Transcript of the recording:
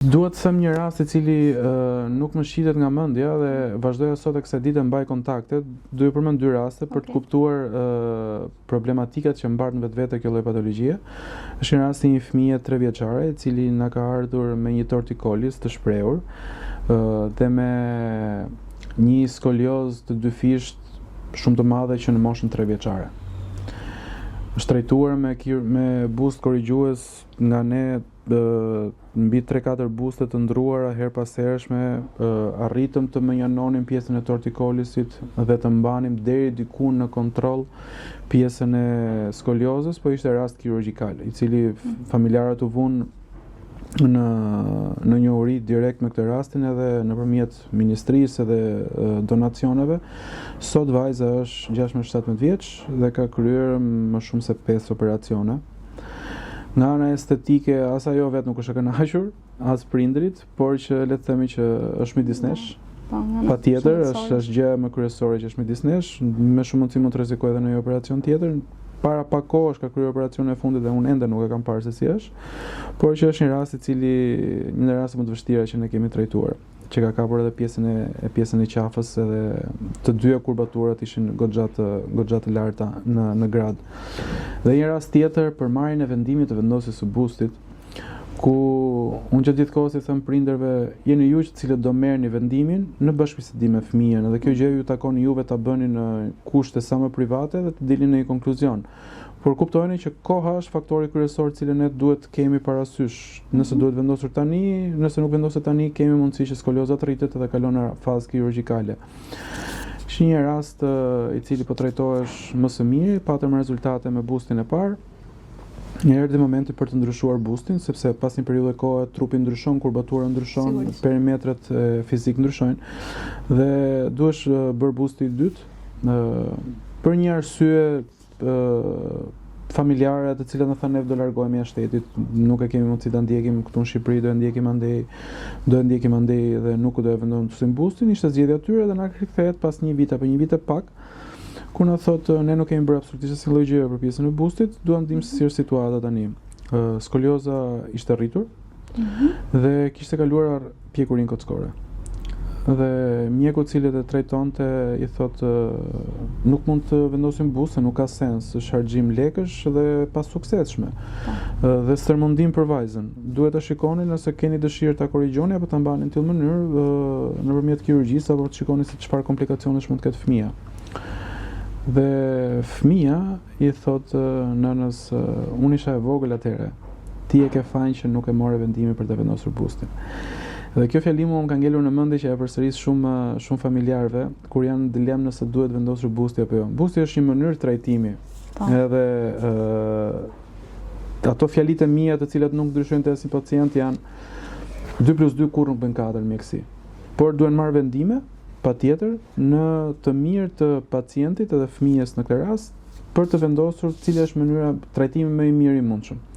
Duhet të them një rast i cili nuk më shitet nga mendja dhe vazhdoj sot e kësaj dite mbaj kontakte, do ju përmend dy raste për të kuptuar problematikat që mbar në vetvete kjo lloj patologjie. Është një rast i një fëmije 3 vjeçare, i cili na ka ardhur me një tortikolis të shprehur dhe me një skolioz të dyfisht shumë të madhe që në moshën 3 vjeçare. Është trajtuar me buzë korrigjues nga ne mbi 3-4 buste të ndruara her pas hershme, arritëm të menjanonim pjesën e tortikolisit dhe të mbanim deri diku në kontroll pjesën e skoliozës, po ishte rast kirurgjikal, i cili familjarët u vunë në një uri direkt me këtë rastin edhe nëpërmjet ministrisë dhe donacioneve. Sot vajza është 16-17 vjeç dhe ka kryer më shumë se 5 operacione. Nga ana estetike, as ajo vetë nuk është e kënaqur, as prindrit, por që le të themi që është midis nesh. Patjetër, është gjë më kryesore që është midis nesh, me shumë mundësi mund të rrezikojë edhe në një operacion tjetër. Para pak kohësh ka kryer operacionin e fundit dhe unë ende nuk e kam parë se si është, por që është një rast i cili një rast më të vështira që ne kemi trajtuar, që ka kapur edhe pjesën e qafës edhe të dyja kurbaturat ishin goxha të larta në grad. Dhe një rast tjetër për marrjen e vendimit të vendosjes së bustit, ku unë gjatë gjithë kohës i them prindërve, jeni ju të cilët do merrni vendimin në bashkëbisedim me fëmijën, dhe kjo gjë ju takon juve ta bëni në kushte sa më private dhe të dilni në një konkluzion. Por kuptojeni që koha është faktori kryesor cilën ne duhet të kemi parasysh. Nëse duhet vendosur tani, nëse nuk vendoset tani, kemi mundësi që skolioza të rritet dhe kalon në fazë kirurgjikale. Është një rast i cili po trajtohesh më së miri, patëm rezultate me bustin e parë. Erdhi momenti për të ndryshuar bustin, sepse pas një periudhe kohe trupi ndryshon, kurbatura ndryshon, perimetrat fizik ndryshojnë dhe duhesh bërë busti i dytë për një arsye familjare të cilat na thanë do largohemi jashtë shtetit, nuk e kemi mundësi ta ndjekim këtu në Shqipëri, do e ndjekim andej dhe nuk do e vendosim bustin, ishte zgjedhja e tyre dhe na kthehet pas një vit apo një vit e pak, ku na thotë ne nuk kemi bërë absolutisht asnjë lloj gjëje për pjesën e bustit, duam të dimë se si është situata tani. Skolioza ishte rritur dhe kishte kaluar pjekurinë kockore. Dhe mjeku i cili e trajtonte i thotë nuk mund të vendosim buzë, se nuk ka sens, është harxhim lekësh dhe pa suksesshme. Dhe stërmundim për vajzën. Duhet ta shikoni nëse keni dëshirë ta korrigjoni apo ta mbani në tillë mënyrë nëpërmjet kirurgjisë apo të shikoni se çfarë komplikacionesh mund të ketë fëmia. Dhe fëmia i thot nënës, unë isha e vogël atëherë, ti e ke fajin që nuk e morë vendimin për të vendosur bustin. Dhe kjo fjalimu më ka ngelur në mendje që e përsëris shumë familjarëve kur janë në dilemë nëse duhet vendosur busti apo jo. Busti është një mënyrë trajtimi. Edhe ato fjalitë mia të cilat nuk ndryshojnë te si pacient janë 2+2 kurrë nuk bën 4 mjeksi. Por duhen marrë vendime patjetër në të mirë të pacientit edhe fëmijës në këtë rast për të vendosur cila është mënyra trajtimi më i mirë i mundshëm.